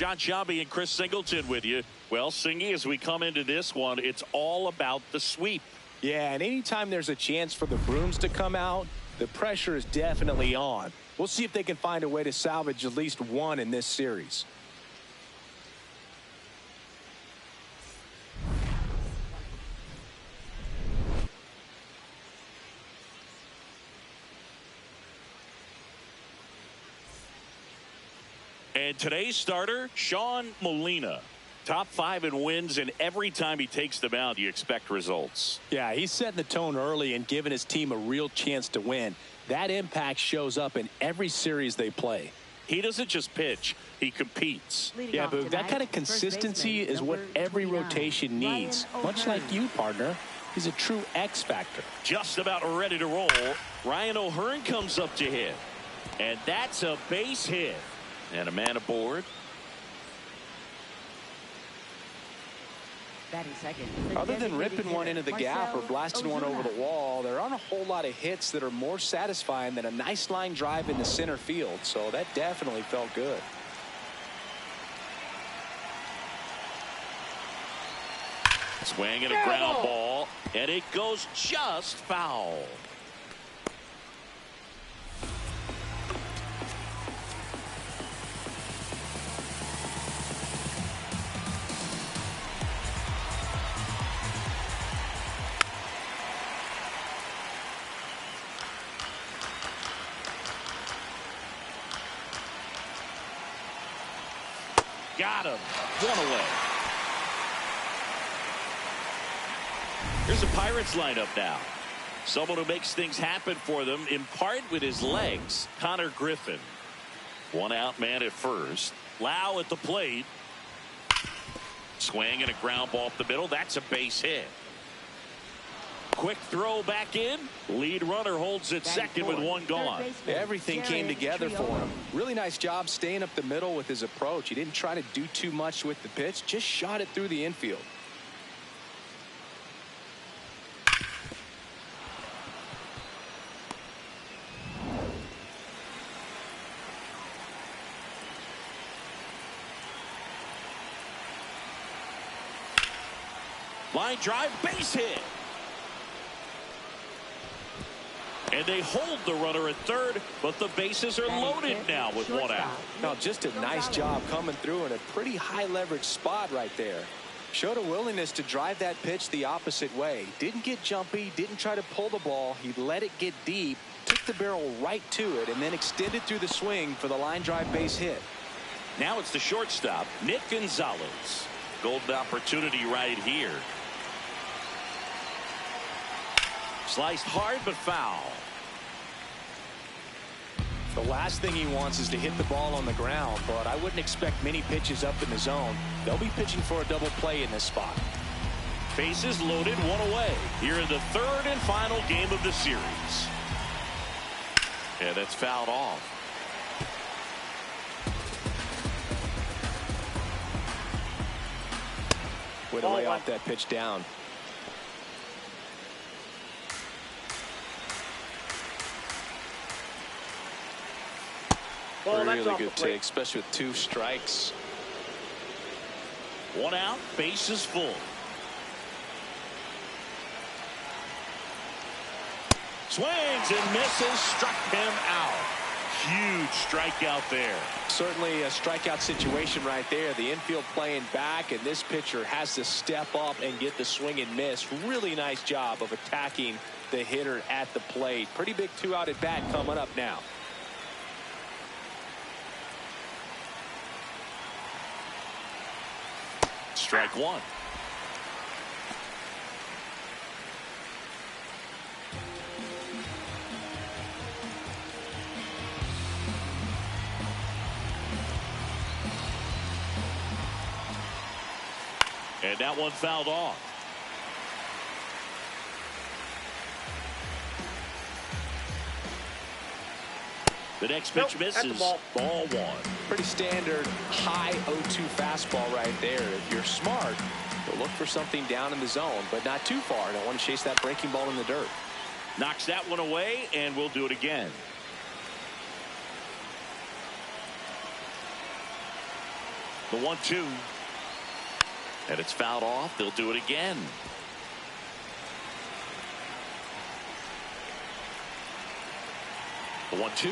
John Shelby and Chris Singleton with you. Well, Singy, as we come into this one, it's all about the sweep. Yeah, and anytime there's a chance for the brooms to come out, the pressure is definitely on. We'll see if they can find a way to salvage at least one in this series. And today's starter, Sean Molina. Top 5 in wins, and every time he takes the mound, you expect results. Yeah, he's setting the tone early and giving his team a real chance to win. That impact shows up in every series they play. He doesn't just pitch, he competes. Yeah, but that kind of consistency is what every rotation needs. Much like you, partner. He's a true X factor. Just about ready to roll. Ryan O'Hearn comes up to hit. And that's a base hit. And a man aboard. Other than ripping one into the gap or blasting one over the wall, there aren't a whole lot of hits that are more satisfying than a nice line drive into center field. So that definitely felt good. Swing and a ground ball, and it goes just foul. Got him. One away. Here's the Pirates lineup now. Someone who makes things happen for them, in part with his legs, Connor Griffin. One out man at first. Lau at the plate. Swing and a ground ball up the middle. That's a base hit. Quick throw back in. Lead runner holds at second with one gone. Everything came together for him. Really nice job staying up the middle with his approach. He didn't try to do too much with the pitch, just shot it through the infield. Line drive, base hit. And they hold the runner at third, but the bases are loaded now with one out. Now, just a nice job coming through in a pretty high leverage spot right there. Showed a willingness to drive that pitch the opposite way. Didn't get jumpy, didn't try to pull the ball. He let it get deep, took the barrel right to it, and then extended through the swing for the line drive base hit. Now it's the shortstop, Nick Gonzalez. Golden opportunity right here. Sliced hard but foul. The last thing he wants is to hit the ball on the ground, but I wouldn't expect many pitches up in the zone. They'll be pitching for a double play in this spot. Bases loaded, one away here in the third and final game of the series. And it's fouled off. Way to lay off that pitch down. Really good take, especially with 2 strikes. 1 out, bases full. Swings and misses, struck him out. Huge strikeout there. Certainly a strikeout situation right there. The infield playing back, and this pitcher has to step up and get the swing and miss. Really nice job of attacking the hitter at the plate. Pretty big 2-out at bat coming up now. Strike 1. And that one fouled off. The next pitch misses. Ball 1. Pretty standard high 0-2 fastball right there. If you're smart, you'll look for something down in the zone, but not too far. Don't want to chase that breaking ball in the dirt. Knocks that one away, and we'll do it again. The 1-2. And it's fouled off. They'll do it again. The 1-2.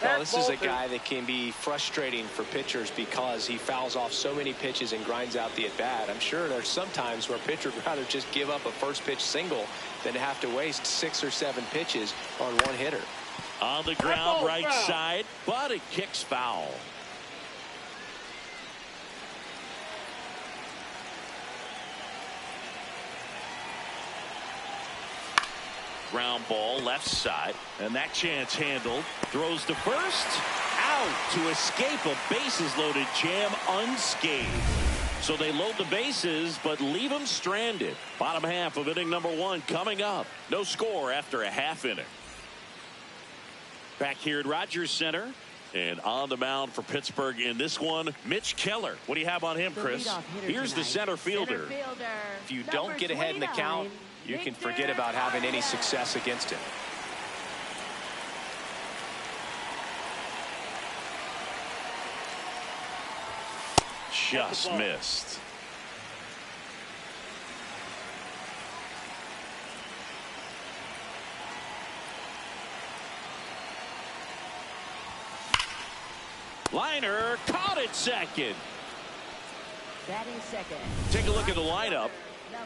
Well, this is a guy that can be frustrating for pitchers because he fouls off so many pitches and grinds out the at-bat. I'm sure there's some times where a pitcher would rather just give up a first pitch single than to have to waste 6 or 7 pitches on one hitter. On the ground, right side, but it kicks foul. Ground ball left side, and that chance handled. Throws to first, out to escape a bases loaded jam unscathed. So they load the bases but leave them stranded. Bottom half of inning number 1 coming up. No score after a half inning. Back here at Rogers Center, and on the mound for Pittsburgh in this one, Mitch Keller. What do you have on him, Chris? Here's the center fielder. If you don't get ahead in the count, you can forget about having any success against him. Just missed. Liner caught it second. Batting second. Take a look at the lineup.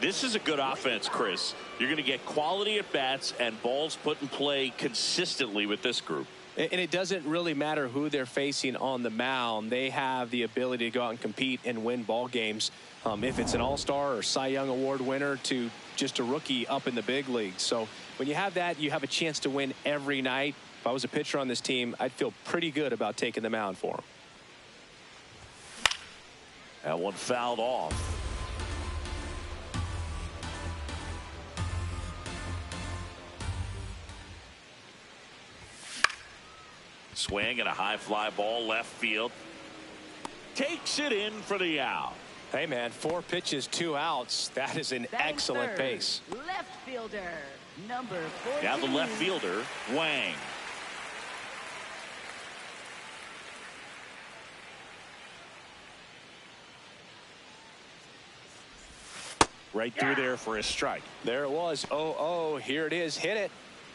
This is a good offense, Chris. You're going to get quality at bats and balls put in play consistently with this group. And it doesn't really matter who they're facing on the mound. They have the ability to go out and compete and win ball games. If it's an all-star or Cy Young Award winner to just a rookie up in the big leagues. So when you have that, you have a chance to win every night. If I was a pitcher on this team, I'd feel pretty good about taking the mound for him. That one fouled off. Swing and a high fly ball left field. Takes it in for the out. Hey, man, 4 pitches, 2 outs. That is an excellent pace. Left fielder, number 14. Now the left fielder, Wang. Right through there for a strike. There it was. 0-0. Here it is. Hit it.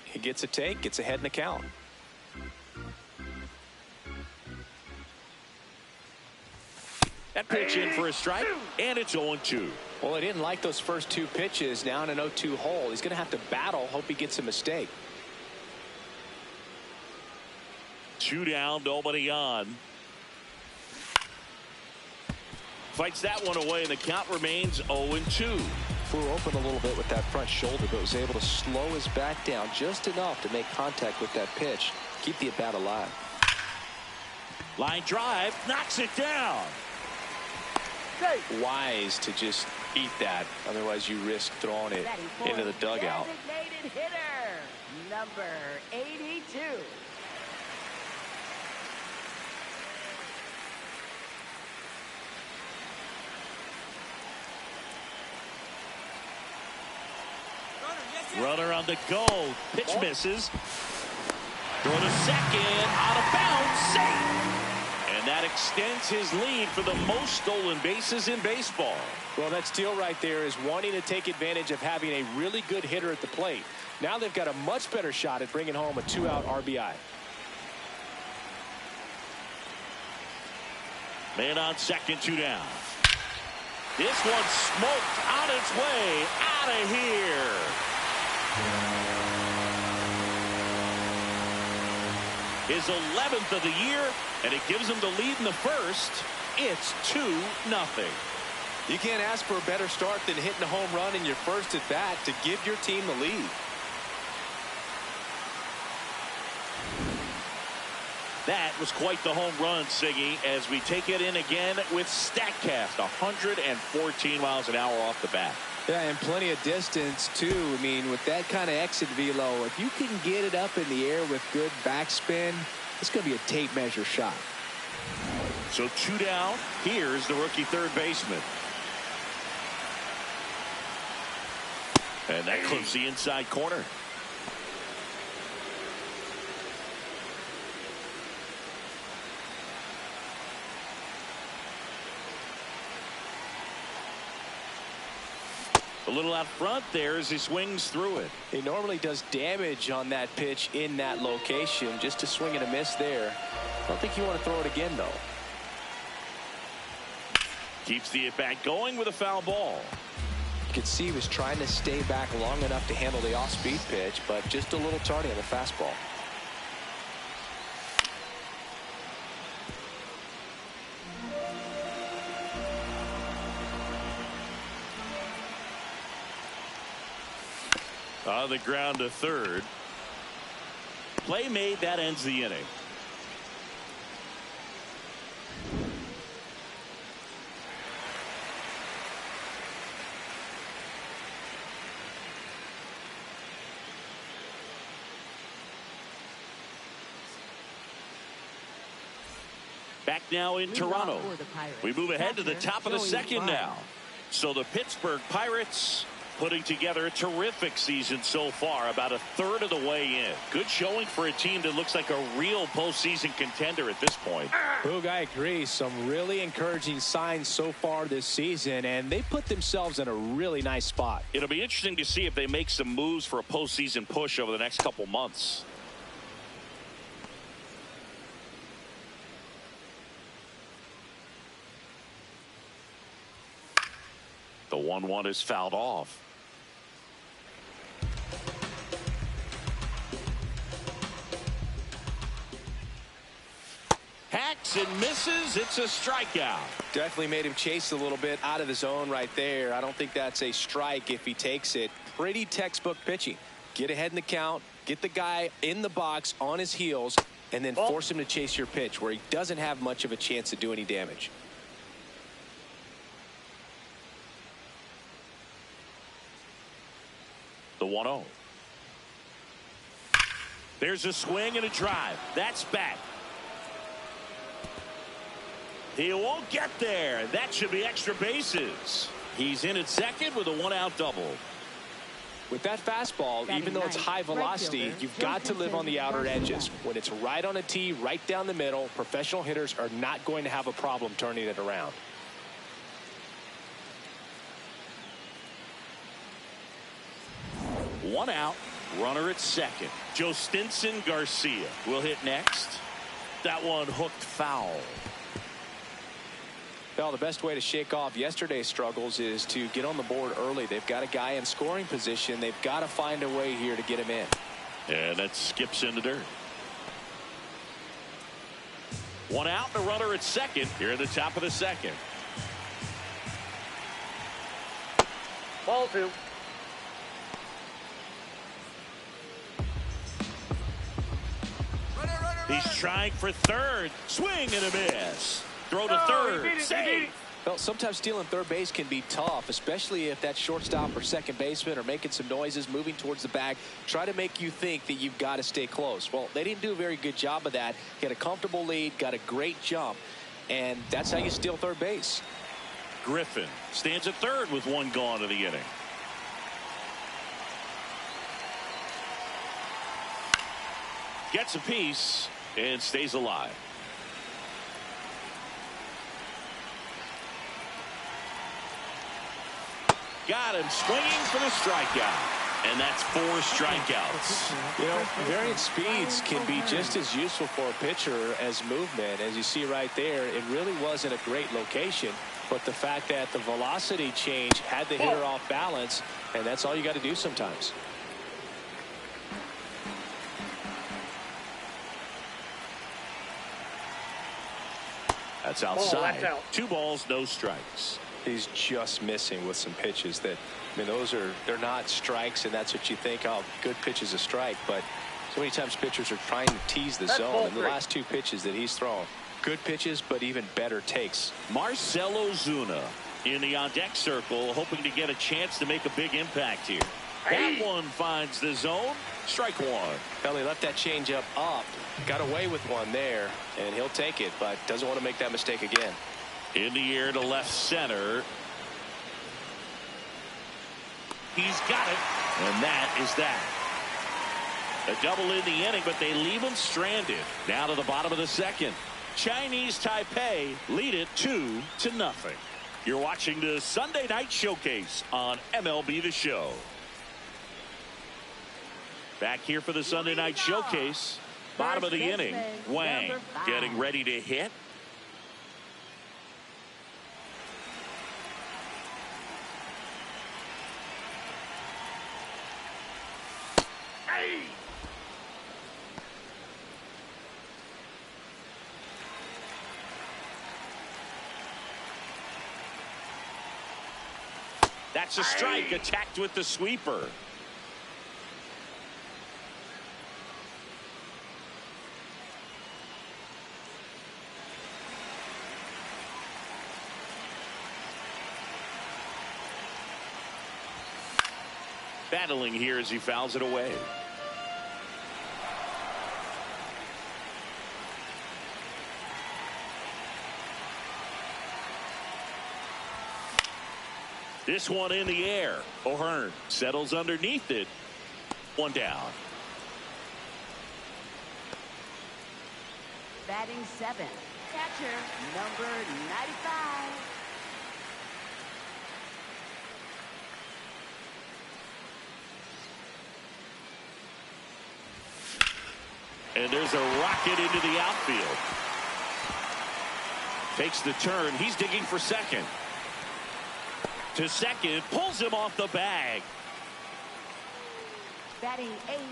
He gets a take, gets ahead in the count. That pitch in for a strike, and it's 0-2. Well, he didn't like those first 2 pitches. Now in an 0-2 hole. He's going to have to battle. Hope he gets a mistake. 2 down, nobody on. Fights that one away, and the count remains 0-2. Flew open a little bit with that front shoulder, but was able to slow his bat down just enough to make contact with that pitch. keep the at-bat alive. Line drive, knocks it down. Wise to just eat that. Otherwise, you risk throwing it into the dugout. Designated hitter, number 82. Runner on the go. Pitch misses. Throw to second. Out of bounds. Safe. And that extends his lead for the most stolen bases in baseball. Well, that steal right there is wanting to take advantage of having a really good hitter at the plate. Now they've got a much better shot at bringing home a 2-out RBI. Man on second, 2 down. This one smoked on its way out of here. His 11th of the year, and it gives him the lead in the first. It's 2-0. You can't ask for a better start than hitting a home run in your first at bat to give your team the lead. That was quite the home run, Siggy, as we take it in again with StatCast. 114 miles an hour off the bat. Yeah, and plenty of distance, too. I mean, with that kind of exit velo, if you can get it up in the air with good backspin, it's going to be a tape measure shot. So 2 down. Here's the rookie third baseman. And that clips the inside corner. A little out front there as he swings through it. He normally does damage on that pitch in that location. Just to swing and a miss there. I don't think you want to throw it again, though. Keeps the at-bat going with a foul ball. You could see he was trying to stay back long enough to handle the off-speed pitch, but just a little tardy on the fastball. On the ground to third. Play made, that ends the inning. Back now in Toronto. We move ahead to the top of the second now. So the Pittsburgh Pirates putting together a terrific season so far, about a third of the way in. Good showing for a team that looks like a real postseason contender at this point. Boog, I agree. Some really encouraging signs so far this season, and they put themselves in a really nice spot. It'll be interesting to see if they make some moves for a postseason push over the next couple months. The 1-1 is fouled off. Hacks and misses. It's a strikeout. Definitely made him chase a little bit out of the zone right there. I don't think that's a strike if he takes it. Pretty textbook pitching. Get ahead in the count, get the guy in the box on his heels, and then force him to chase your pitch where he doesn't have much of a chance to do any damage. The 1-0. There's a swing and a drive. That's back. He won't get there. That should be extra bases. He's in at second with a 1-out double. With that fastball, even though it's high velocity, you've got to live on the outer edges. When it's right on a tee, right down the middle, professional hitters are not going to have a problem turning it around. One out, runner at second. Joe Stinson Garcia will hit next. That one hooked foul. Well, the best way to shake off yesterday's struggles is to get on the board early. They've got a guy in scoring position. They've got to find a way here to get him in. And that skips in the dirt. One out, and a runner at second here at the top of the second. Ball 2. He's trying for third. Swing and a miss. Throw to third. Save. Well, sometimes stealing third base can be tough, especially if that shortstop or second baseman are making some noises, moving towards the bag, try to make you think that you've got to stay close. Well, they didn't do a very good job of that. Get a comfortable lead, got a great jump, and that's how you steal third base. Griffin stands at third with one gone in the inning. Gets a piece and stays alive. Got him swinging for the strikeout. And that's 4 strikeouts. You know, variant speeds can be just as useful for a pitcher as movement. As you see right there, it really wasn't a great location. But the fact that the velocity change had the hitter off balance, and that's all you got to do sometimes. That's outside. 2 balls, no strikes. He's just missing with some pitches that, I mean, they're not strikes, and that's what you think, oh, good pitch is a strike. But so many times pitchers are trying to tease the zone. And the last 2 pitches that he's thrown, good pitches, but even better takes. Marcell Ozuna in the on-deck circle, hoping to get a chance to make a big impact here. That one finds the zone. Strike 1. Well, he left that changeup up, got away with one there, and he'll take it, but doesn't want to make that mistake again. In the air to left center. He's got it, and that is that. A double in the inning, but they leave him stranded. Down to the bottom of the second. Chinese Taipei lead it 2-0. You're watching the Sunday Night Showcase on MLB The Show. Back here for the Sunday Night Showcase. Bottom of the inning. Wang getting ready to hit. That's a strike. Attacked with the sweeper. Battling here as he fouls it away. This one in the air. O'Hearn settles underneath it. 1 down. Batting 7th, catcher number 95. And there's a rocket into the outfield. Takes the turn. He's digging for second. To second, pulls him off the bag.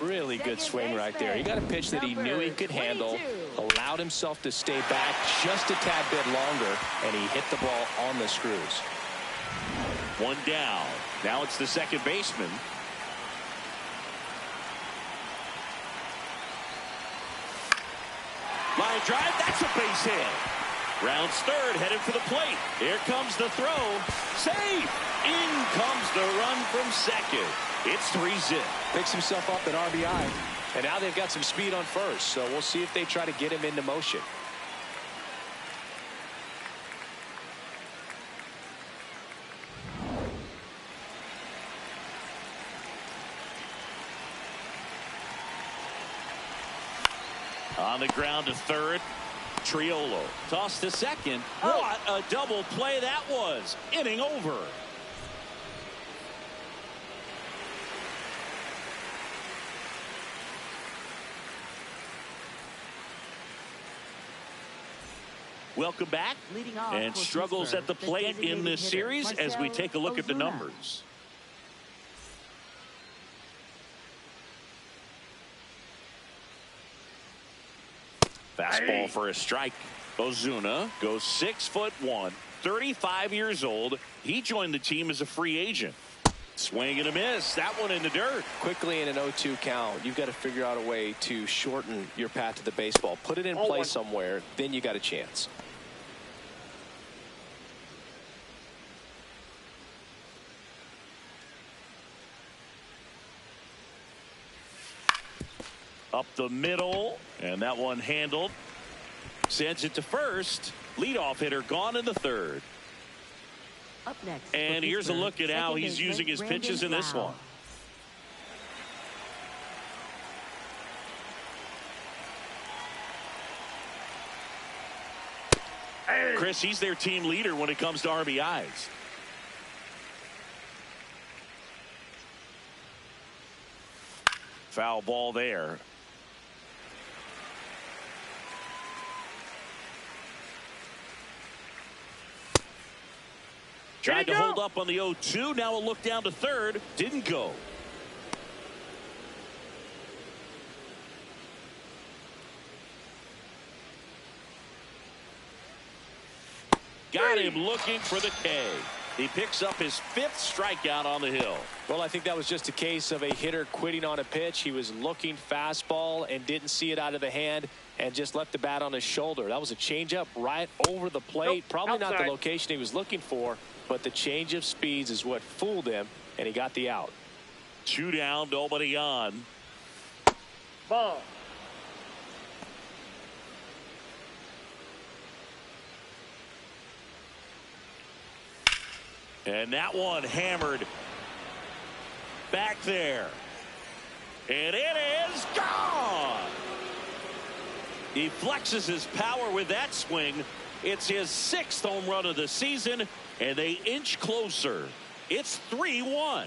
Really good swing right there. He got a pitch that he knew he could handle, allowed himself to stay back just a tad bit longer, and he hit the ball on the screws. 1 down. Now it's the second baseman. Line drive, that's a base hit. Rounds third, headed for the plate. Here comes the throw. Safe. In comes the run from second. It's 3-0. Picks himself up at RBI. And now they've got some speed on first, so we'll see if they try to get him into motion. On the ground to third. Triolo tossed to second. What a double play that was. Inning over. Welcome back. And struggles at the plate in this series as we take a look at the numbers. Fastball for a strike. Ozuna goes 6'1", 35 years old. He joined the team as a free agent. Swing and a miss. That one in the dirt. Quickly in an 0-2 count, you've got to figure out a way to shorten your path to the baseball. Put it in play somewhere, then you got a chance. Up the middle, and that one handled. Sends it to first. Leadoff hitter gone in the third. Up next. And here's a look at how he's using his pitches in this one. Chris, he's their team leader when it comes to RBIs. Foul ball there. Tried to hold up on the 0-2. Now a look down to third. Didn't go. Got him looking for the K. He picks up his 5th strikeout on the hill. Well, I think that was just a case of a hitter quitting on a pitch. He was looking fastball and didn't see it out of the hand and just left the bat on his shoulder. That was a changeup right over the plate. Probably not the location he was looking for, but the change of speeds is what fooled him, and he got the out. 2 down, nobody on. Ball. And that one hammered back there. And it is gone. He flexes his power with that swing. It's his 6th home run of the season, and they inch closer. It's 3-1.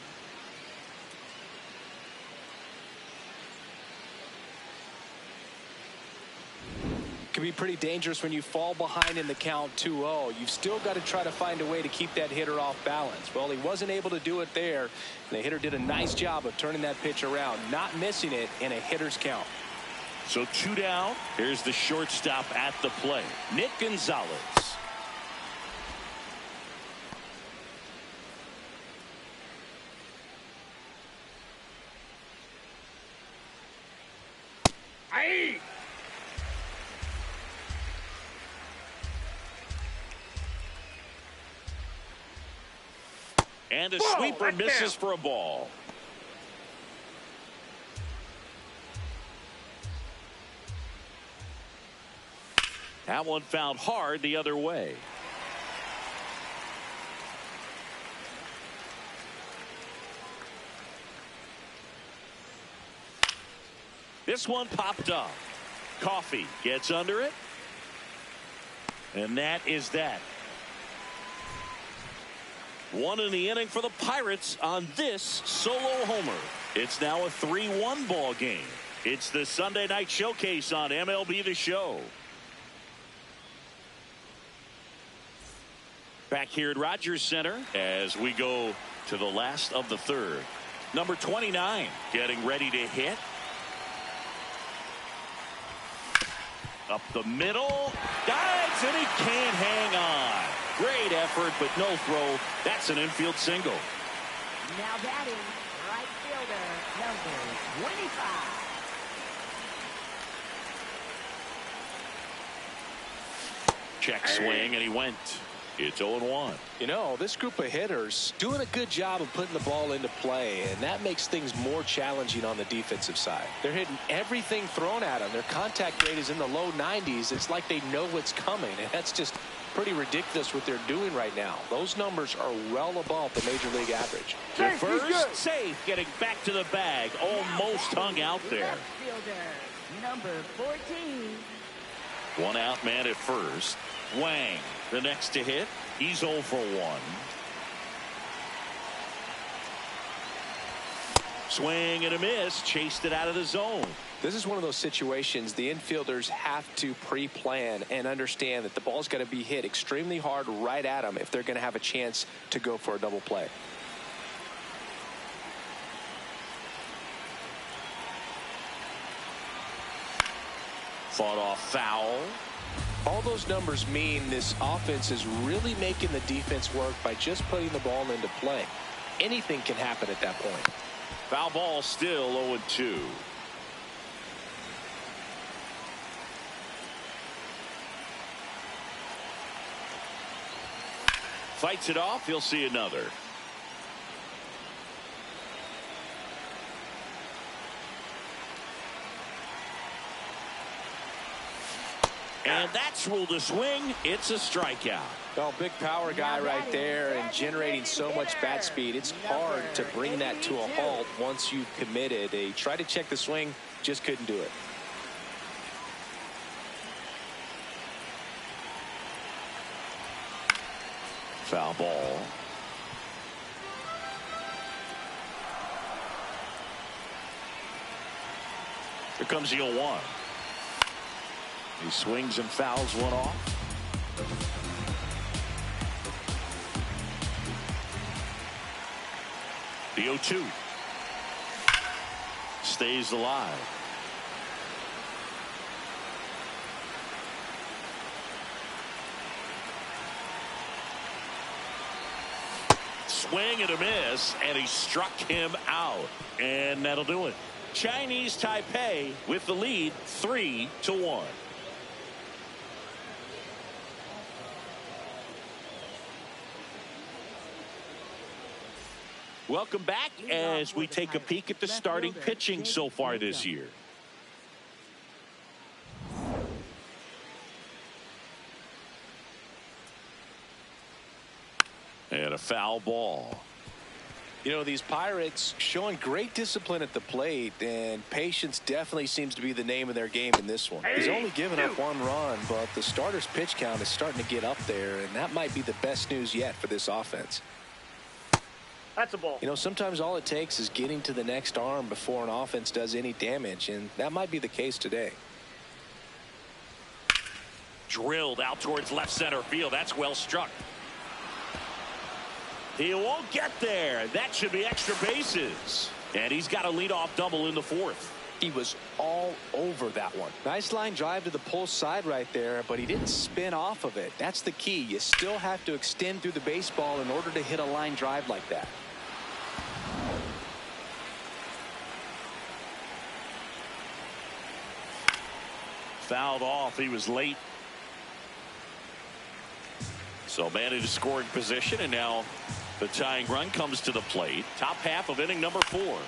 Can be pretty dangerous when you fall behind in the count 2-0. You've still got to try to find a way to keep that hitter off balance. Well, he wasn't able to do it there. The hitter did a nice job of turning that pitch around, not missing it in a hitter's count. So 2 down. Here's the shortstop at the plate, Nick Gonzalez. Aye. And a sweeper misses for a ball. That one found hard the other way. This one popped up. Coffee gets under it. And that is that. 1 in the inning for the Pirates on this solo homer. It's now a 3-1 ball game. It's the Sunday night showcase on MLB The Show. Back here at Rogers Center as we go to the last of the third. Number 29 getting ready to hit. Up the middle. Dives and he can't hang on. Great effort, but no throw. That's an infield single. Now batting, right fielder, number 25. Check swing, and he went. It's 0-1. You know, this group of hitters doing a good job of putting the ball into play, and that makes things more challenging on the defensive side. They're hitting everything thrown at them. Their contact rate is in the low 90s. It's like they know what's coming, and that's just pretty ridiculous what they're doing right now. Those numbers are well above the major league average. The first safe, getting back to the bag, almost hung out there. Left fielder, number 14. 1 out man at first. Wang, the next to hit. He's 0 for 1. Swing and a miss. Chased it out of the zone. This is one of those situations the infielders have to pre-plan and understand that the ball's got to be hit extremely hard right at them if they're going to have a chance to go for a double play. Fought off foul. All those numbers mean this offense is really making the defense work by just putting the ball into play. Anything can happen at that point. Foul ball, still 0-2. Fights it off. He'll see another. And that's ruled a swing. It's a strikeout. Well, big power guy right there and generating so much bat speed. It's hard to bring that to a halt once you've committed. They tried to check the swing, just couldn't do it. Foul ball. Here comes the 0-1. He swings and fouls one off. The 0-2 stays alive. Swing and a miss, and he struck him out, and that'll do it. Chinese Taipei with the lead, 3-1. Welcome back as we take a peek at the starting pitching so far this year. And a foul ball. You know, these Pirates showing great discipline at the plate, and patience definitely seems to be the name of their game in this one. He's only given up 1 run, but the starter's pitch count is starting to get up there, and that might be the best news yet for this offense. That's a ball. You know, sometimes all it takes is getting to the next arm before an offense does any damage, and that might be the case today. Drilled out towards left center field. That's well struck. He won't get there. That should be extra bases. And he's got a leadoff double in the 4th. He was all over that one. Nice line drive to the pull side right there, but he didn't spin off of it. That's the key. You still have to extend through the baseball in order to hit a line drive like that. Fouled off. He was late. So man in scoring position, and now the tying run comes to the plate. Top half of inning number 4.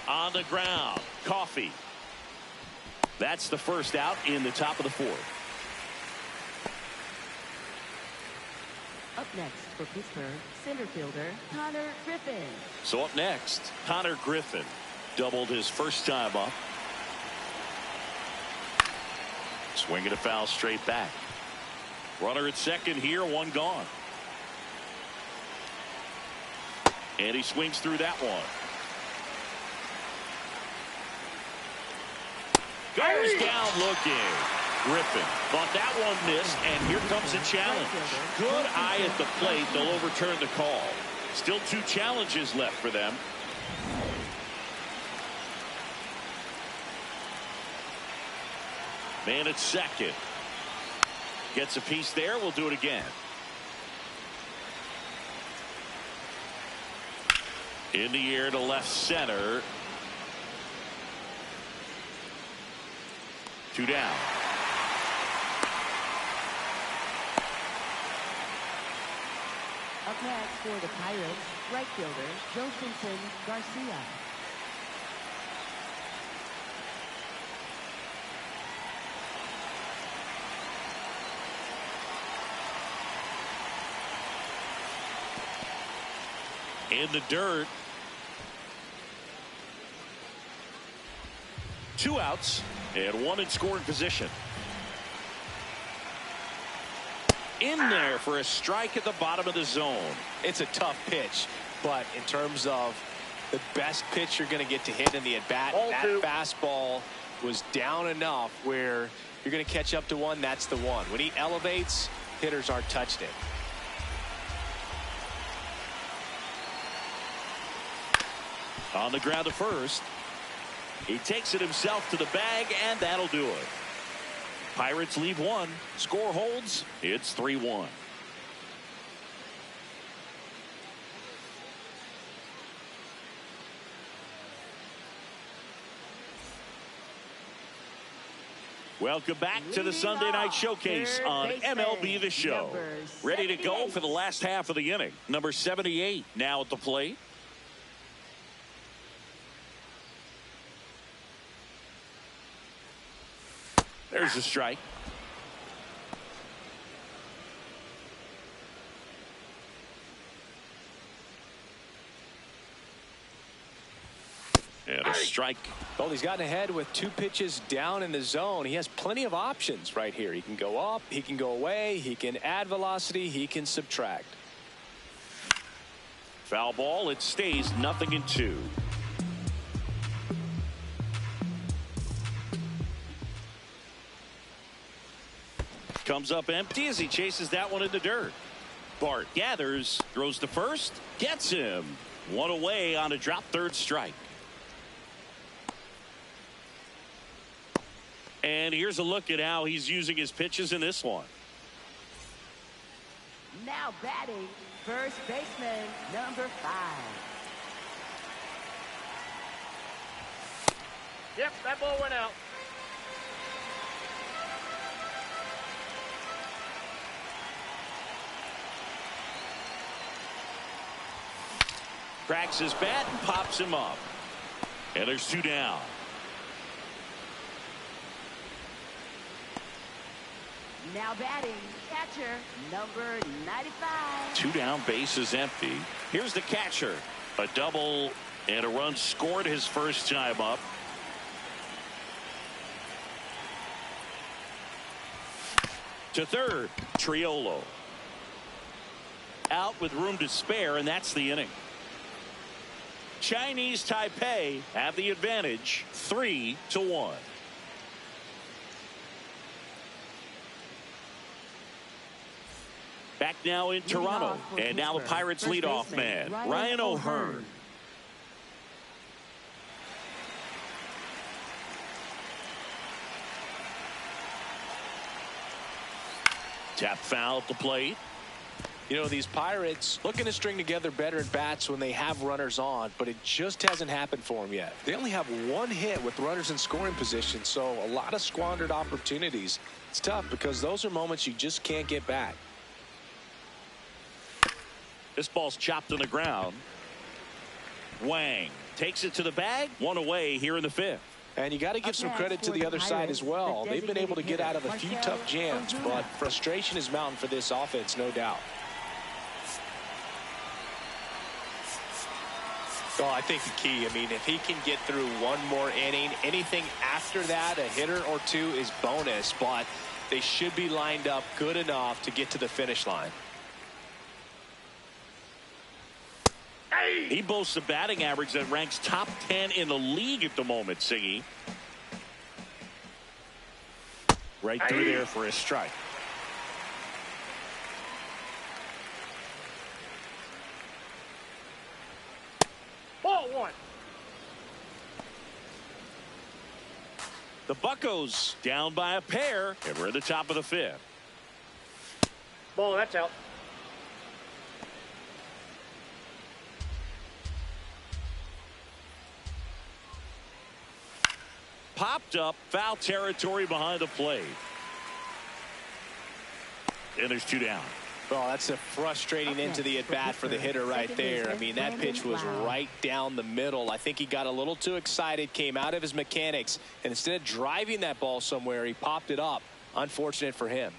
On the ground, Coffee. That's the first out in the top of the 4th. Up next for Pittsburgh, center fielder Connor Griffin. So up next, Connor Griffin doubled his first time up. Swinging a foul straight back. Runner at second here, 1 gone. And he swings through that one. Goes down looking. Griffin thought that one missed, and here comes a challenge. Good eye at the plate. They'll overturn the call. Still 2 challenges left for them. Man at second. Gets a piece there. We'll do it again. In the air to left center. 2 down. Up next for the Pirates, right fielder Josephson Garcia. In the dirt. 2 outs and 1 in scoring position. In there for a strike at the bottom of the zone. It's a tough pitch, but in terms of the best pitch you're going to get to hit in the at-bat, that fastball was down enough where you're going to catch up to one. That's the one. When he elevates, hitters aren't touched it. On the ground to first. He takes it himself to the bag, and that'll do it. Pirates leave 1. Score holds. It's 3-1. Welcome back to the Sunday Night Showcase on MLB The Show. Ready to go for the last half of the inning. Number 78 now at the plate. There's a strike. And a strike. Well, he's gotten ahead with 2 pitches down in the zone. He has plenty of options right here. He can go up, he can go away, he can add velocity, he can subtract. Foul ball. It stays 0-2. Comes up empty as he chases that one in the dirt. Bart gathers, throws to first, gets him. One away on a drop, third strike. And here's a look at how he's using his pitches in this one. Now batting, first baseman, number 5. Yep, that ball went out. Cracks his bat and pops him up. And there's 2 down. Now batting, catcher, number 95. 2 down, base is empty. Here's the catcher. A double and a run scored his first time up. To third, Triolo. Out with room to spare, and that's the inning. Chinese Taipei have the advantage, 3-1. Back now in Toronto, and now the Pirates leadoff man, Ryan O'Hearn. Tap foul at the plate. You know, these Pirates looking to string together better at bats when they have runners on, but it just hasn't happened for them yet. They only have 1 hit with runners in scoring position, so a lot of squandered opportunities. It's tough because those are moments you just can't get back. This ball's chopped on the ground. Wang takes it to the bag. 1 away here in the 5th. And you got to give some credit to the other side as well. They've been able to get out of a few tough jams, but frustration is mounting for this offense, no doubt. Well, I think the key, I mean, if he can get through 1 more inning, anything after that, a hitter or 2 is bonus, but they should be lined up good enough to get to the finish line. He boasts a batting average that ranks top 10 in the league at the moment, Siggy. Right through there for a strike. Ball 1. The Buccos down by a pair, and we're at the top of the 5th. Ball, that's out. Popped up, foul territory behind the plate. And there's 2 down. Well, that's a frustrating end to the at-bat for the hitter right there. I mean, that pitch was right down the middle. I think he got a little too excited, came out of his mechanics, and instead of driving that ball somewhere, he popped it up. Unfortunate for him.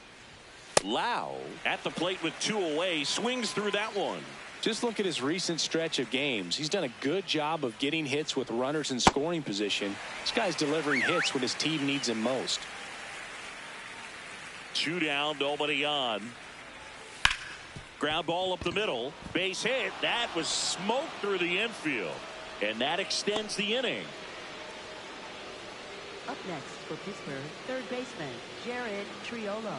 Lau at the plate with 2 away, swings through that one. Just look at his recent stretch of games. He's done a good job of getting hits with runners in scoring position. This guy's delivering hits when his team needs him most. 2 down, nobody on. Ground ball up the middle. Base hit. That was smoked through the infield. And that extends the inning. Up next for Pittsburgh, third baseman, Jared Triolo.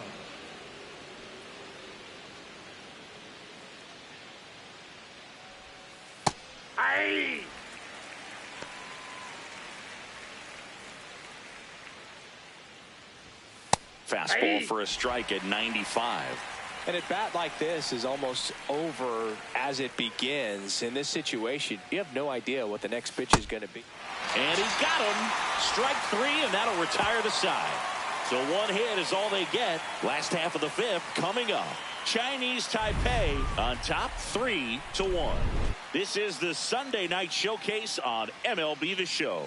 Aye. Fastball for a strike at 95. And at bat like this is almost over as it begins. In this situation, you have no idea what the next pitch is going to be. And he got him. Strike 3, and that'll retire the side. So one hit is all they get. Last half of the fifth coming up. Chinese Taipei on top 3-1. This is the Sunday night showcase on MLB The Show.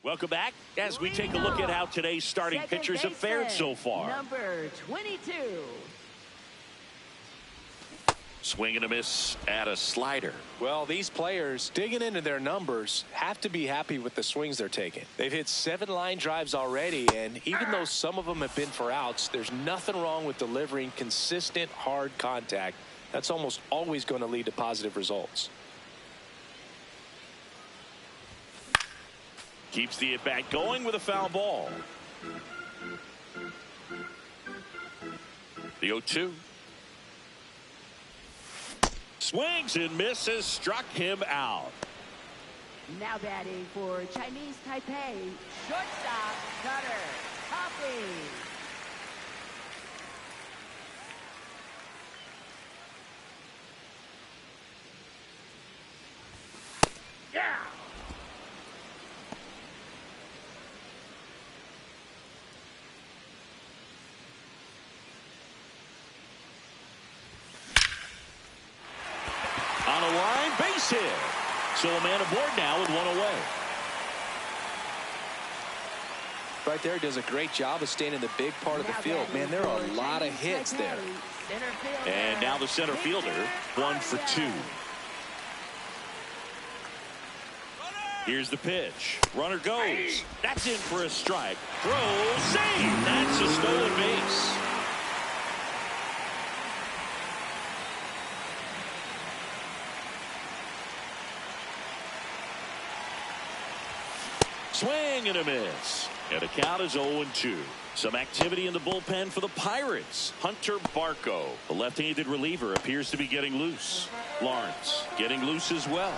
Welcome back as we take a look at how today's starting pitchers have fared so far. Number 22. Swing and a miss at a slider. Well, these players digging into their numbers have to be happy with the swings they're taking. They've hit 7 line drives already, and even though some of them have been for outs, there's nothing wrong with delivering consistent, hard contact. That's almost always going to lead to positive results. Keeps the at-bat going with a foul ball. The 0-2. Swings and misses, struck him out. Now batting for Chinese Taipei, shortstop Cutter Coffee. Yeah. On a line, base hit. So a man aboard now with one away. Right there, does a great job of staying in the big part of the field. Man, there are a lot of hits there. And now the center fielder, 1 for 2. Here's the pitch. Runner goes. That's in for a strike. Throw, save. That's a stolen base. Swing and a miss. And the count is 0-2. Some activity in the bullpen for the Pirates. Hunter Barco, the left-handed reliever, appears to be getting loose. Lawrence getting loose as well.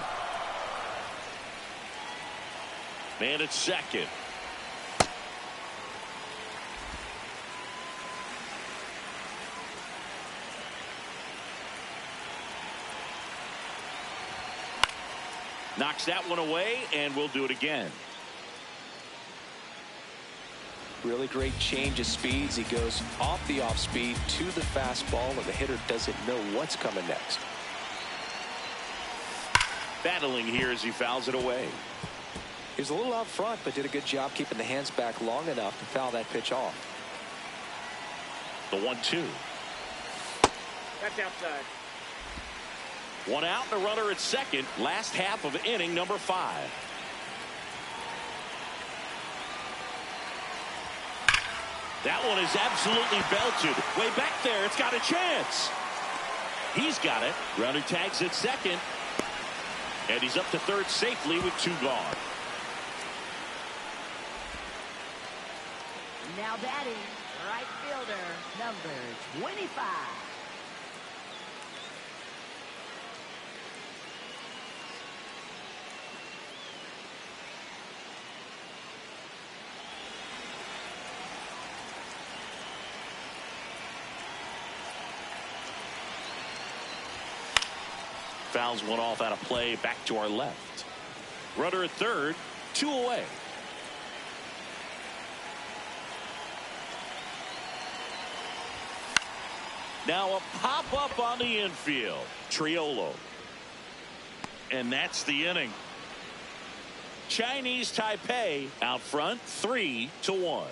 Man at second. Knocks that one away, and we'll do it again. Really great change of speeds. He goes off the off speed to the fastball, and the hitter doesn't know what's coming next. Battling here as he fouls it away. He was a little out front, but did a good job keeping the hands back long enough to foul that pitch off. The 1-2. That's outside. One out and a runner at second. Last half of inning number 5. That one is absolutely belted. Way back there. It's got a chance. He's got it. Runner tags at second. And he's up to third safely with 2 gone. Now batting, right fielder, number 25. Fouls one off out of play, back to our left. Runner at third, 2 away. Now a pop-up on the infield. Triolo. And that's the inning. Chinese Taipei out front, 3-1.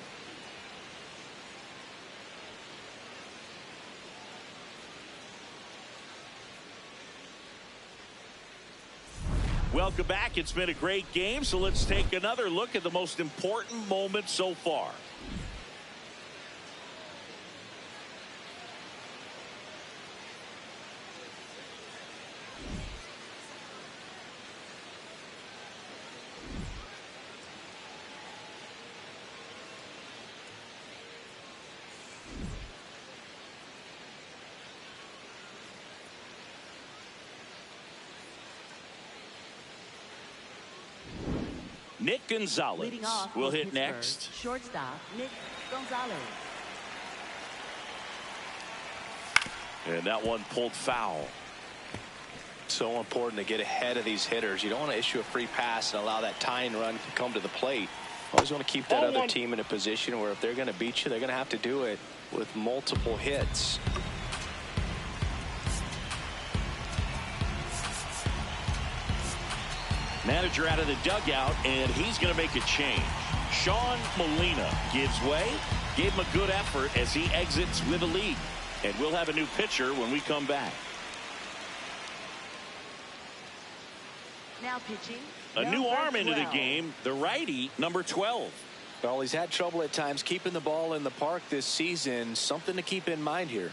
Welcome back. It's been a great game, so let's take another look at the most important moment so far. Nick Gonzalez will hit next. Shortstop Nick Gonzalez. And that one pulled foul. So important to get ahead of these hitters. You don't want to issue a free pass and allow that tying run to come to the plate. Always want to keep that other team in a position where if they're going to beat you, they're going to have to do it with multiple hits. Manager out of the dugout, and he's going to make a change. Sean Molina gives way, gave him a good effort as he exits with a lead. And we'll have a new pitcher when we come back. Now pitching. A new arm into the game, the righty, number 12. Well, he's had trouble at times keeping the ball in the park this season. Something to keep in mind here.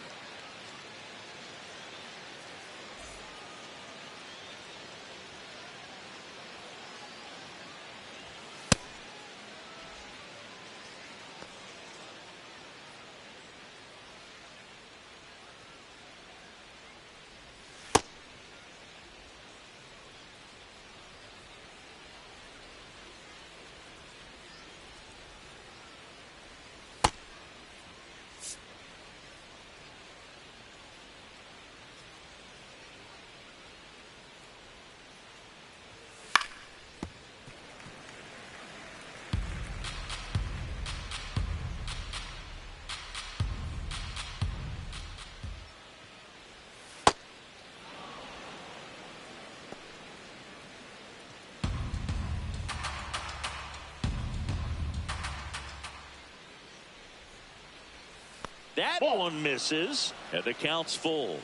That one misses, and the count's full.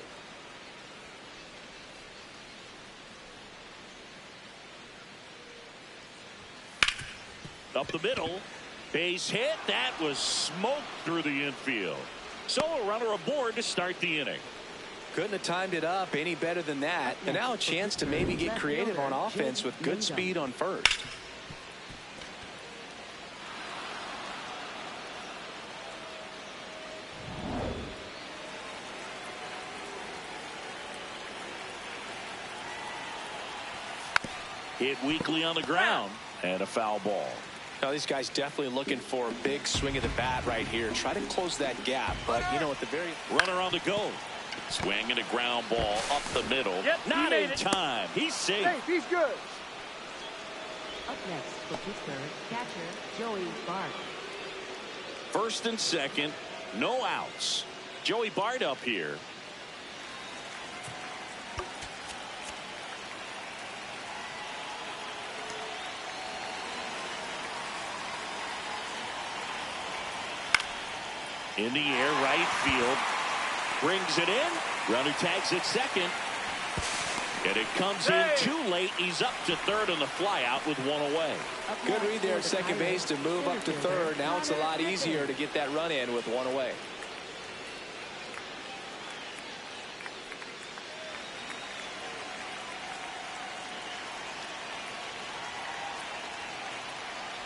Up the middle, base hit. That was smoked through the infield. So a runner aboard to start the inning. Couldn't have timed it up any better than that. And now a chance to maybe get creative on offense with good speed on first. Hit weakly on the ground, and a foul ball. Now these guys definitely looking for a big swing of the bat right here. Try to close that gap, but you know, at the very runner on the go. Swing and a ground ball up the middle. Yep, not in time. He's safe. Hey, he's good. Up next for Pittsburgh, catcher Joey Bart. First and second, no outs. Joey Bart up here. In the air, right field. Brings it in. Runner tags at second. And it comes in too late. He's up to third on the fly out with one away. Good read there at second base to move up to third. Now it's a lot easier to get that run in with one away.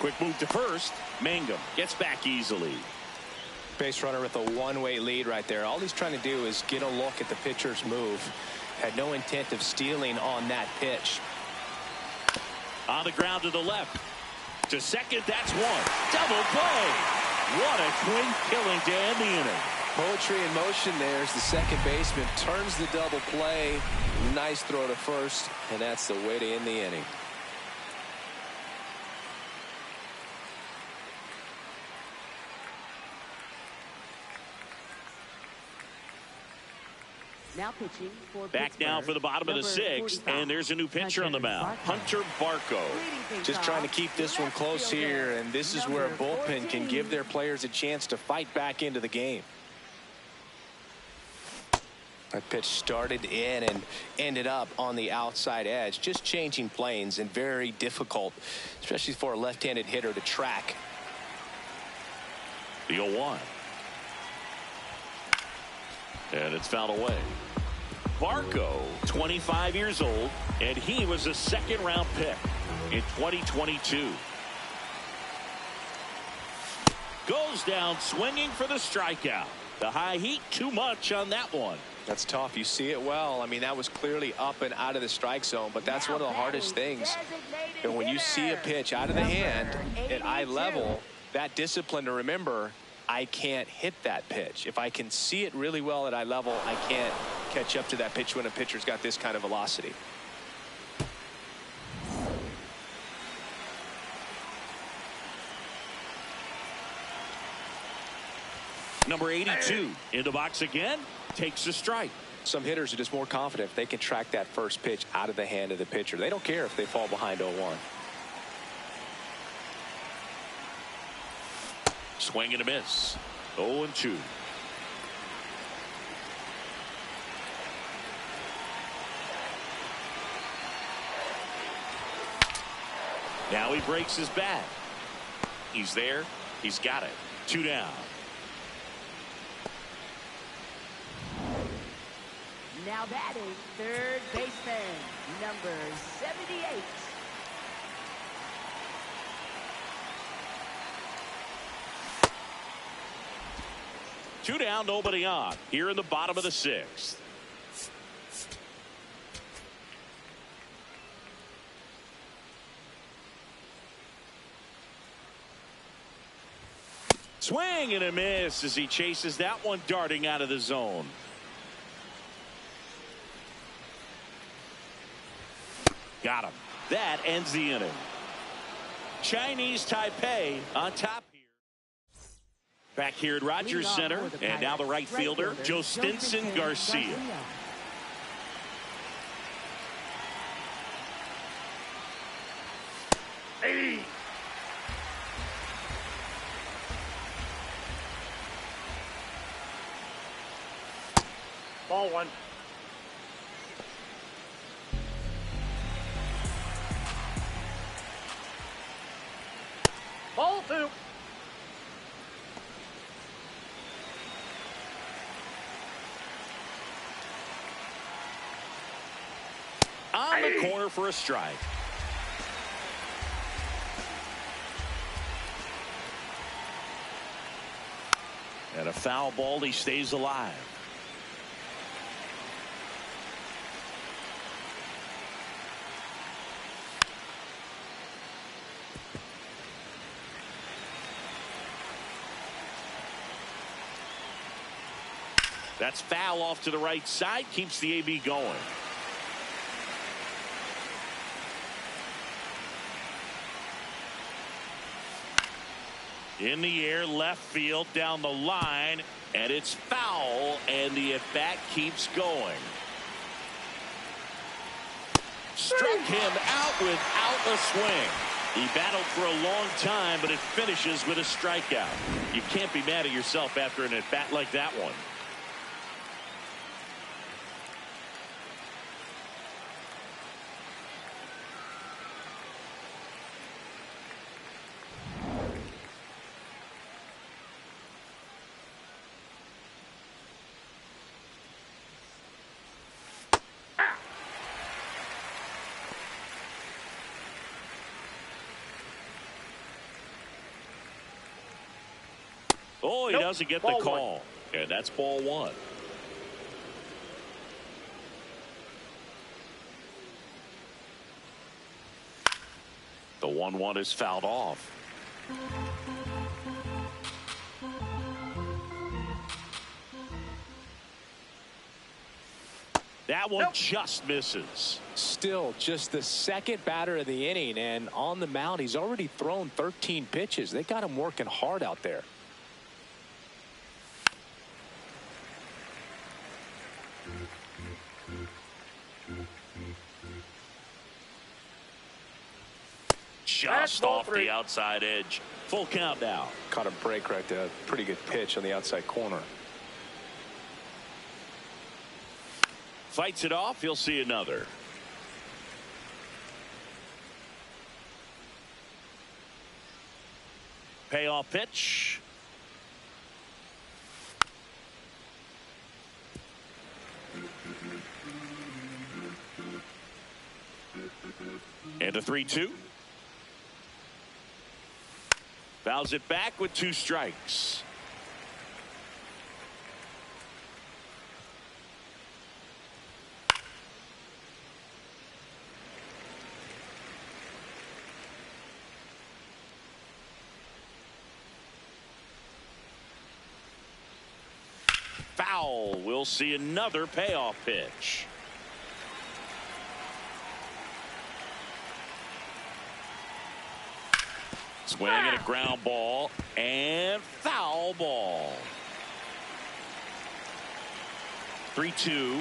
Quick move to first. Mangum gets back easily. Base runner with a one-way lead right there. All he's trying to do is get a look at the pitcher's move. Had no intent of stealing on that pitch. On the ground to the left. To second, that's one. Double play. What a clean killing to end the inning. Poetry in motion there as the second baseman turns the double play. Nice throw to first, and that's the way to end the inning. Now pitching for back now for the bottom of the sixth, and there's a new pitcher on the mound, Hunter Barco. Just trying to keep this one close here, and this is where a bullpen can give their players a chance to fight back into the game. That pitch started in and ended up on the outside edge, just changing planes, and very difficult, especially for a left-handed hitter to track. The 0-1. And it's fouled away. Barco, 25 years old, and he was a second-round pick in 2022. Goes down swinging for the strikeout. The high heat, too much on that one. That's tough. You see it well. I mean, that was clearly up and out of the strike zone, but that's one of the hardest things. And when you see a pitch out of the hand at eye level, that discipline to remember, I can't hit that pitch. If I can see it really well at eye level, I can't catch up to that pitch when a pitcher's got this kind of velocity. Number 82 in the box again, takes a strike. Some hitters are just more confident if they can track that first pitch out of the hand of the pitcher. They don't care if they fall behind 0-1. Swing and a miss. 0-2. Now he breaks his bat. He's there. He's got it. 2 down. Now batting, third baseman, number 78. Two down, nobody on. Here in the bottom of the 6th. Swing and a miss as he chases that one darting out of the zone. Got him. That ends the inning. Chinese Taipei on top here. Back here at Rogers Center, and now the right fielder, Joe Stinson Garcia. Hey. Ball 1. Ball 2. On the corner for a strike. And a foul ball, he stays alive. That's foul off to the right side, keeps the AB going. In the air, left field, down the line, and it's foul, and the at-bat keeps going. Struck him out without a swing. He battled for a long time, but it finishes with a strikeout. You can't be mad at yourself after an at-bat like that one. Oh, he doesn't get the call. And that's ball 1. The 1-1 is fouled off. That one just misses. Still just the second batter of the inning, and on the mound, he's already thrown 13 pitches. They got him working hard out there. Just off the outside edge. Full count now. Caught a break right there. Pretty good pitch on the outside corner. Fights it off. He'll see another. Payoff pitch. And a 3-2. Fouls it back with 2 strikes. Foul foul. We'll see another payoff pitch. Swing and a ground ball and foul ball. 3-2.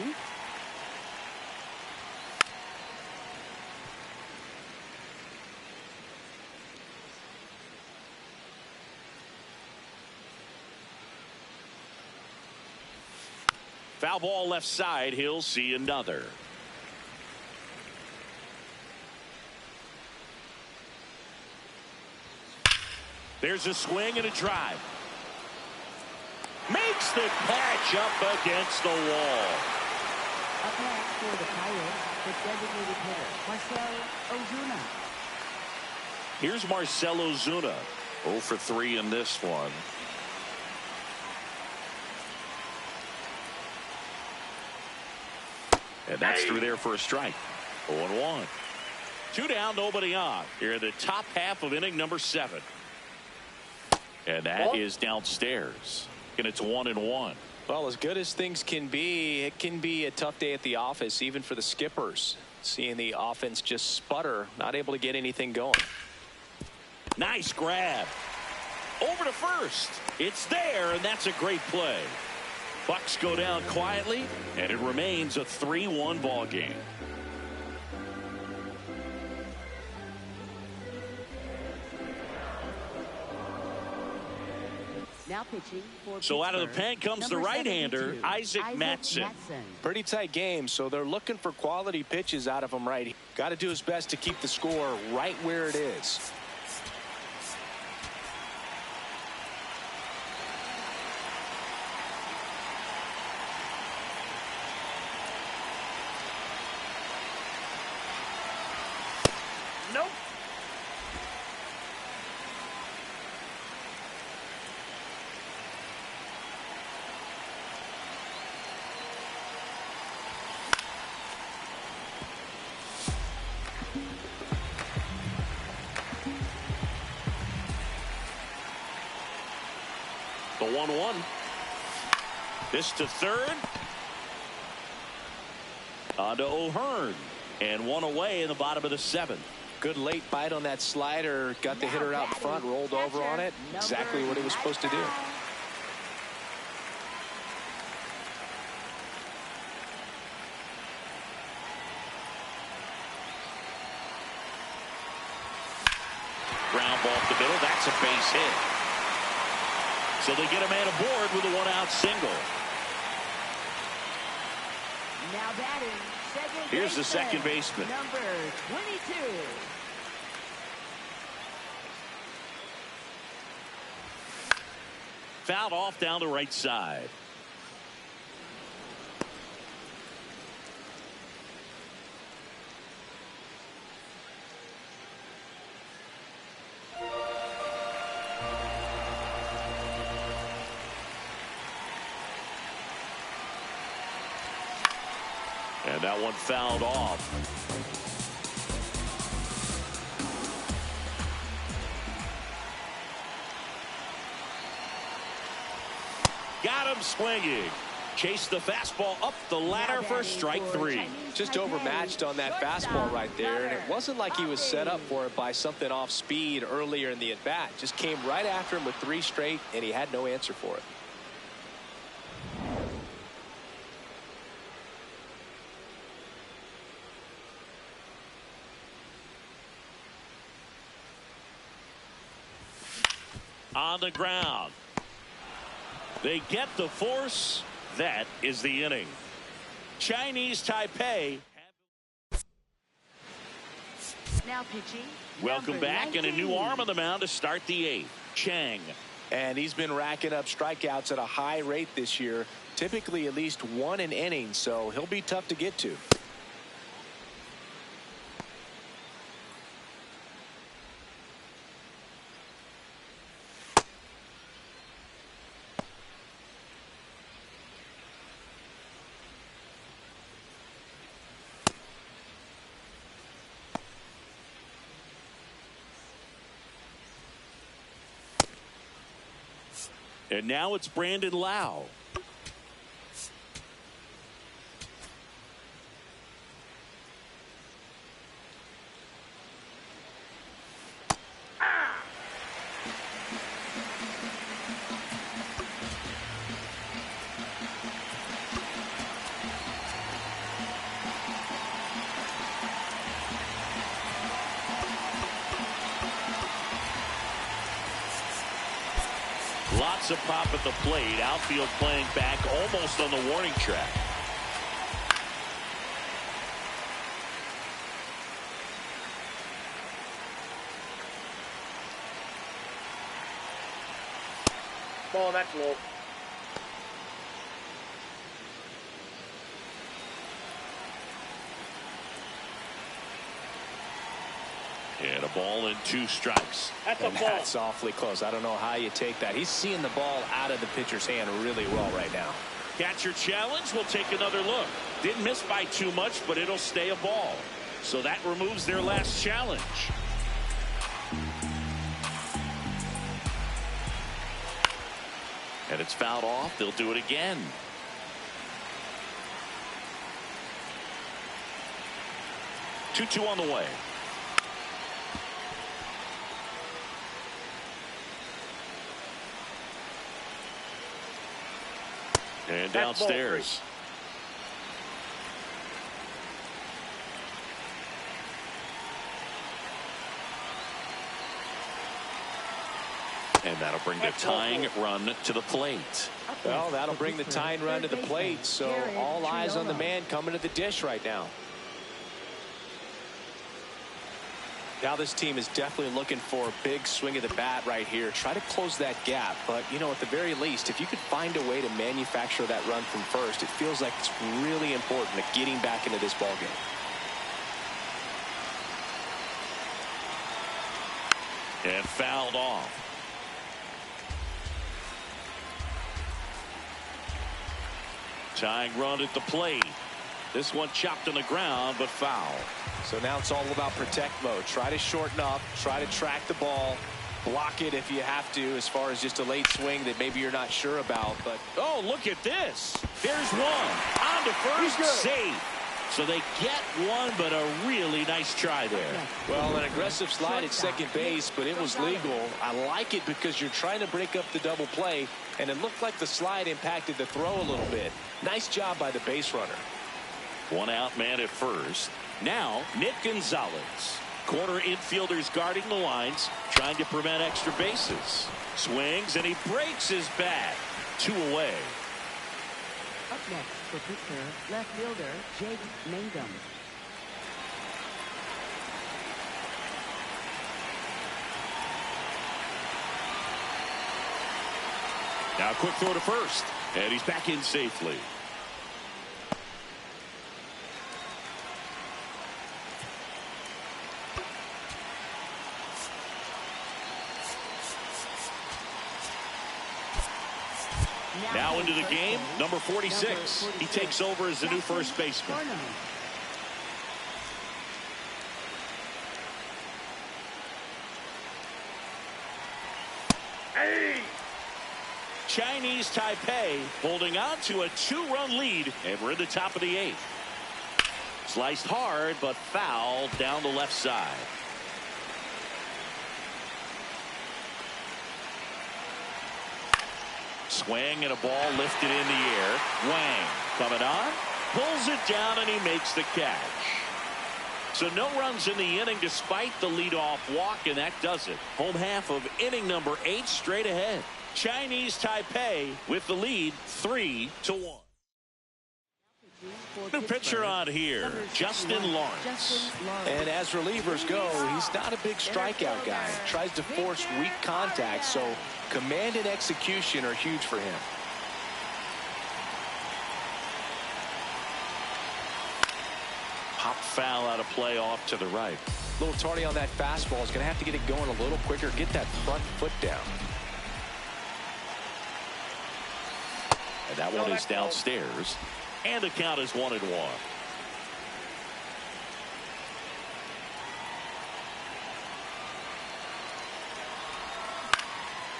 Foul ball left side. He'll see another. There's a swing and a drive. Makes the catch up against the wall. Up next for the Pirates, the designated hitter, Marcell Ozuna. Here's Marcell Ozuna. 0 for 3 in this one. And that's through there for a strike. 0-1. 2 down, nobody on. Here in the top half of inning number 7. And that is downstairs. And it's 1-1. Well, as good as things can be, it can be a tough day at the office, even for the skippers. Seeing the offense just sputter, not able to get anything going. Nice grab. Over to first. It's there, and that's a great play. Bucks go down quietly, and it remains a 3-1 ball game. Now pitching for So out of the pen comes the number right-hander, 72, Isaac Mattson. Pretty tight game, so they're looking for quality pitches out of him right here. Got to do his best to keep the score right where it is. Nope. The 1-1. This to third. On to O'Hearn. And one away in the bottom of the 7th. Good late bite on that slider. Got the hitter out front, rolled over on it. Exactly what he was supposed to do. Ground ball up the middle. That's a base hit. So they get a man aboard with a 1-out single. Now batting, second Here's the baseman, second baseman. number 22. Fouled off down the right side. And that one fouled off. Got him swinging. Chased the fastball up the ladder for strike 3. Just overmatched on that fastball right there, and it wasn't like he was set up for it by something off speed earlier in the at-bat. Just came right after him with 3 straight, and he had no answer for it. On the ground. They get the force. That is the inning. Chinese Taipei. Now pitching. Welcome number back, 19. and a new arm on the mound to start the 8th. Chang. And he's been racking up strikeouts at a high rate this year, typically at least 1 an inning, so he'll be tough to get to. And now it's Brandon Lau. Lots of pop at the plate. Outfield playing back almost on the warning track. Ball, that's low. And a ball and 2 strikes. That's a ball. That's awfully close. I don't know how you take that. He's seeing the ball out of the pitcher's hand really well right now. Catcher challenge. We'll take another look. Didn't miss by too much, but it'll stay a ball. So that removes their last challenge. And it's fouled off. They'll do it again. Two on the way. And downstairs. And that'll bring the tying run to the plate. Well, that'll bring the tying run to the plate. So all eyes on the man coming to the dish right now. Now this team is definitely looking for a big swing of the bat right here. Try to close that gap. But, you know, at the very least, if you could find a way to manufacture that run from first, it feels like it's really important to getting back into this ballgame. And fouled off. Tying run at the plate. This one chopped on the ground, but foul. So now it's all about protect mode. Try to shorten up, try to track the ball, block it if you have to, as far as just a late swing that maybe you're not sure about. But oh, look at this. There's one. On to first, safe. So they get one, but a really nice try there. Well, an aggressive slide at second base, but it was legal. I like it because you're trying to break up the double play, and it looked like the slide impacted the throw a little bit. Nice job by the base runner. One out man at first. Now, Nick Gonzalez. Corner infielders guarding the lines, trying to prevent extra bases. Swings, and he breaks his bat. 2 away. Up next for pitcher, left fielder Jake Mangum. Now a quick throw to first, and he's back in safely. Now into the game, number 46. He takes over as the new first baseman. Hey! Chinese Taipei holding on to a 2-run lead, and we're in the top of the 8th. Sliced hard, but foul down the left side. Swing and a ball lifted in the air. Wang coming on, pulls it down, and he makes the catch. So no runs in the inning despite the leadoff walk, and that does it. Home half of inning number 8 straight ahead. Chinese Taipei with the lead 3-1. New pitcher on here, Justin Lawrence. And as relievers go, he's not a big strikeout guy. Tries to force weak contact, so command and execution are huge for him. Pop foul out of play off to the right. A little tardy on that fastball. Is going to have to get it going a little quicker. Get that front foot down. And that one is downstairs. And the count is 1-1.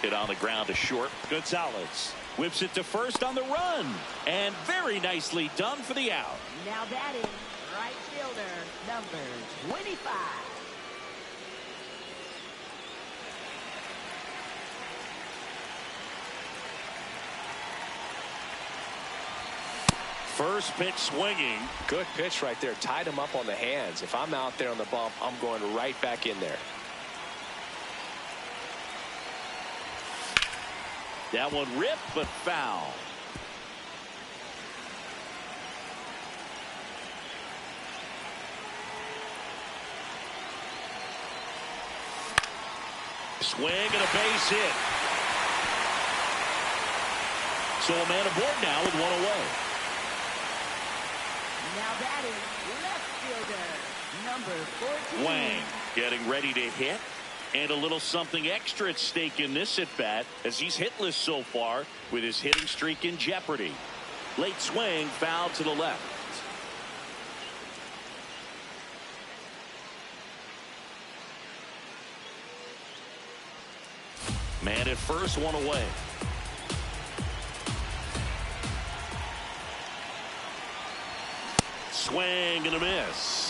Hit on the ground to short. Gonzalez whips it to first on the run. And very nicely done for the out. Now batting, right fielder, number 25. First pitch swinging. Good pitch right there. Tied him up on the hands. If I'm out there on the bump, I'm going right back in there. That one ripped, but foul. Swing and a base hit. So a man aboard now with one away. Now batting, left fielder, number 14. Wang getting ready to hit. And a little something extra at stake in this at-bat as he's hitless so far with his hitting streak in jeopardy. Late swing, foul to the left. Man at first, one away. Swing and a miss.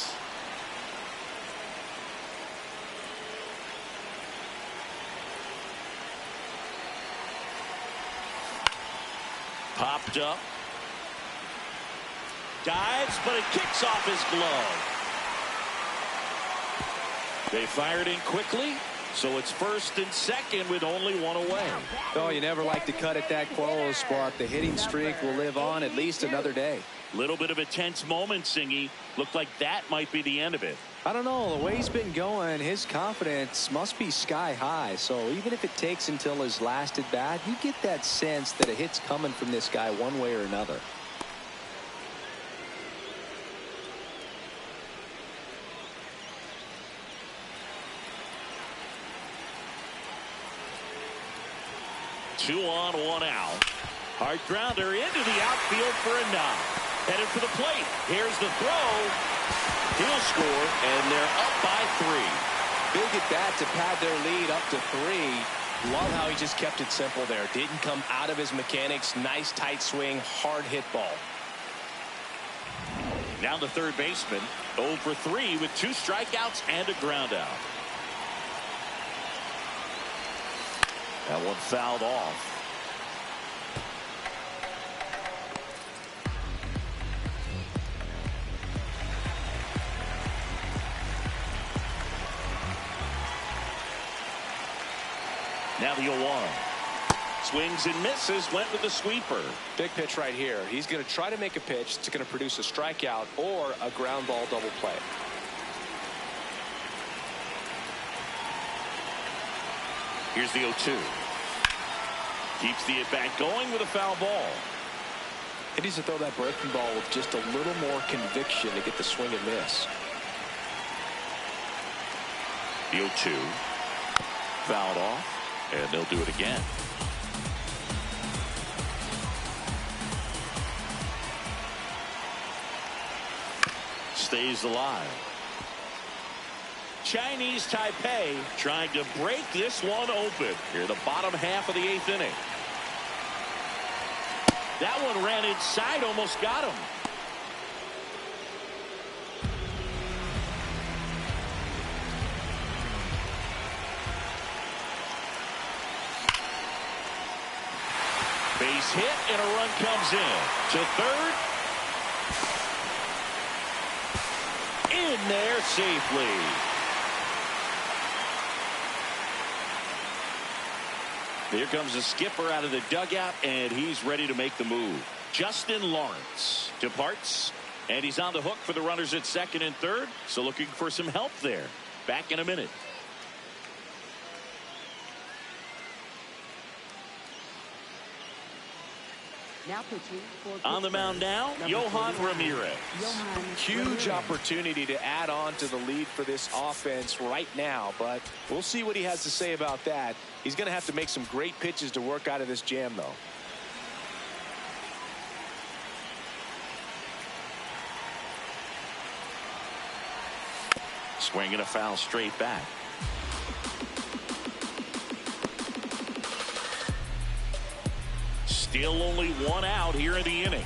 Popped up. Dives, but it kicks off his glove. They fired in quickly, so it's first and second with only one away. Oh, you never like to cut it that close, but the hitting streak will live on at least another day. Little bit of a tense moment, Singy. Looked like that might be the end of it. I don't know. The way he's been going, his confidence must be sky high. So even if it takes until his last at bat, you get that sense that a hit's coming from this guy one way or another. Two on, one out. Hard grounder into the outfield for a knock. Headed for the plate. Here's the throw. He'll score, and they're up by 3. Big at bat to pad their lead up to 3. Love how he just kept it simple there. Didn't come out of his mechanics. Nice tight swing, hard hit ball. Now the third baseman, 0 for 3 with 2 strikeouts and a ground out. That one fouled off. Now the 0-1. Swings and misses, went with the sweeper. Big pitch right here. He's going to try to make a pitch that's going to produce a strikeout or a ground ball double play. Here's the 0-2. Keeps the at-bat going with a foul ball. He needs to throw that breaking ball with just a little more conviction to get the swing and miss. The 0-2. Fouled off. And they'll do it again. Stays alive. Chinese Taipei trying to break this one open here in the bottom half of the 8th inning. That one ran inside, almost got him. Base hit and a run comes in to third. In there safely. Here comes the skipper out of the dugout, and he's ready to make the move. Justin Lawrence departs, and he's on the hook for the runners at second and third, so looking for some help there. Back in a minute. Now pitching for on the mound now, Yohan Ramirez. Huge opportunity to add on to the lead for this offense right now, but we'll see what he has to say about that. He's going to have to make some great pitches to work out of this jam, though. Swinging a foul straight back. Still only one out here in the inning.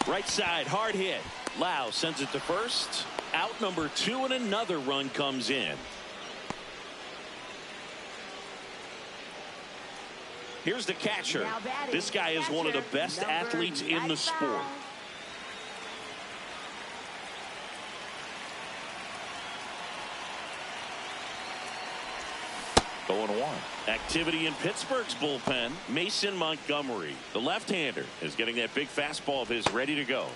Right side, hard hit. Lau sends it to first. Out number 2, and another run comes in. Here's the catcher. This guy is one of the best athletes in the sport. 0-1. Activity in Pittsburgh's bullpen. Mason Montgomery, the left-hander, is getting that big fastball of his ready to go.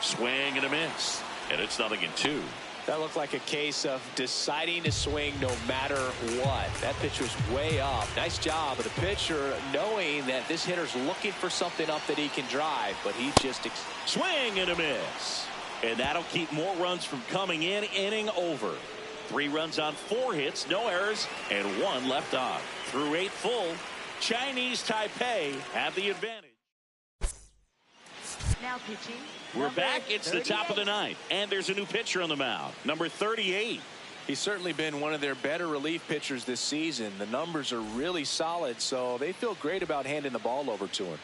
Swing and a miss, and it's 0-2. That looked like a case of deciding to swing no matter what. That pitch was way up. Nice job of the pitcher knowing that this hitter's looking for something up that he can drive, but he just swing and a miss, and that'll keep more runs from coming in. Inning over. 3 runs on 4 hits, no errors, and 1 left on. Through 8 full, Chinese Taipei have the advantage. Now pitching. We're back. It's the top of the 9th, and there's a new pitcher on the mound, number 38. He's certainly been one of their better relief pitchers this season. The numbers are really solid, so they feel great about handing the ball over to him.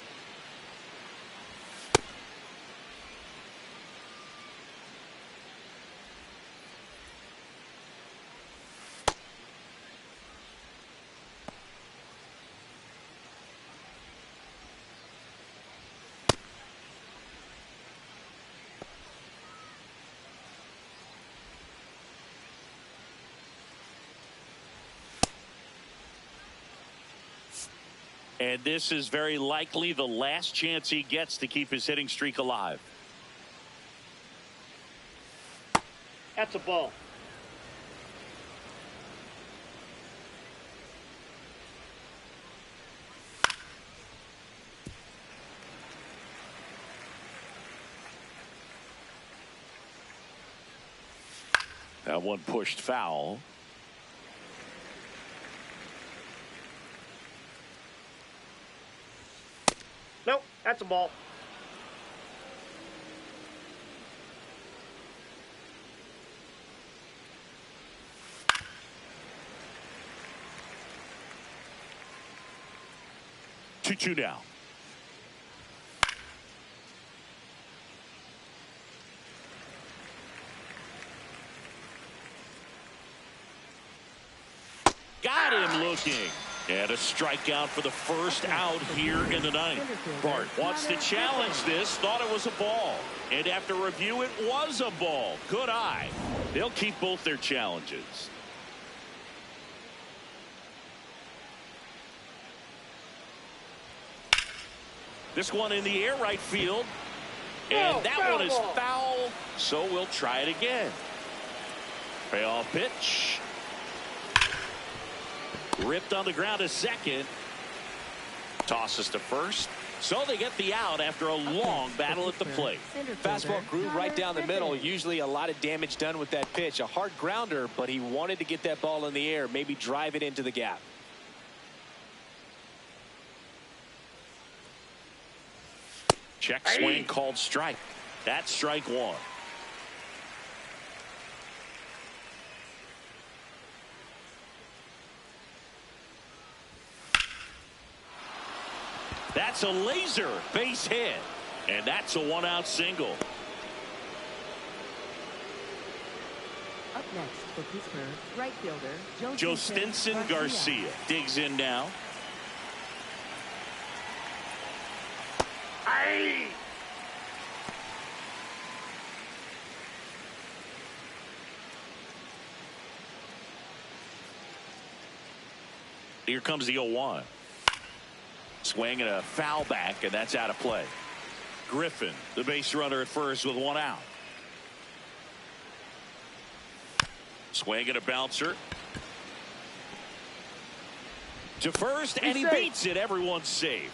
And this is very likely the last chance he gets to keep his hitting streak alive. That's a ball. That one pushed foul. Nope, that's a ball. Two now. Got him looking. And a strikeout for the first out here in the 9th. Bart wants to challenge this, thought it was a ball. And after review, it was a ball. Good eye. They'll keep both their challenges. This one in the air, right field. And that one is foul, so we'll try it again. Payoff pitch. Ripped on the ground to second. Tosses to first. So they get the out after a long battle at the plate. Fastball grew right down the middle. Usually a lot of damage done with that pitch. A hard grounder, but he wanted to get that ball in the air, maybe drive it into the gap. Check swing called strike. That's strike 1. That's a laser base hit, and that's a 1-out single. Up next for Pittsburgh, right fielder Joe Stinson Garcia digs in now. Aye. Here comes the 0-1. Swing and a foul back, and that's out of play. Griffin, the base runner at first with 1 out. Swing and a bouncer. To first, and he beats it. Everyone's safe.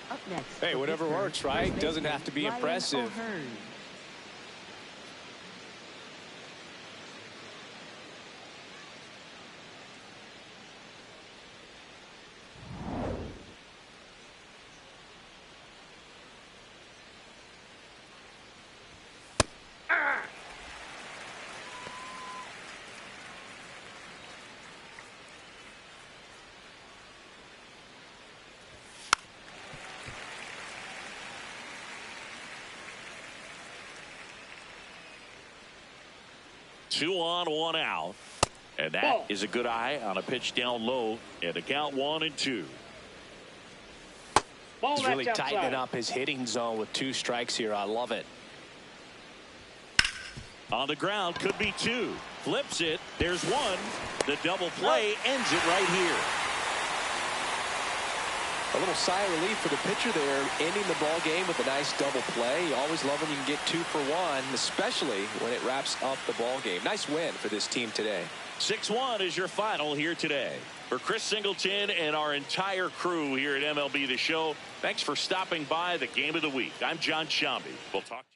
Up next. Hey, whatever works, right? Doesn't have to be impressive. Two on, 1 out. And that is a good eye on a pitch down low. And the count 1-2. Ball, He's really that's tightening outside. up his hitting zone with 2 strikes here. I love it. On the ground, could be 2. Flips it. There's 1. The double play ends it right here. A little sigh of relief for the pitcher there, ending the ball game with a nice double play. You always love when you can get 2 for 1, especially when it wraps up the ball game. Nice win for this team today. 6-1 is your final here today. For Chris Singleton and our entire crew here at MLB The Show, thanks for stopping by the Game of the Week. I'm John Shambi. We'll talk to you.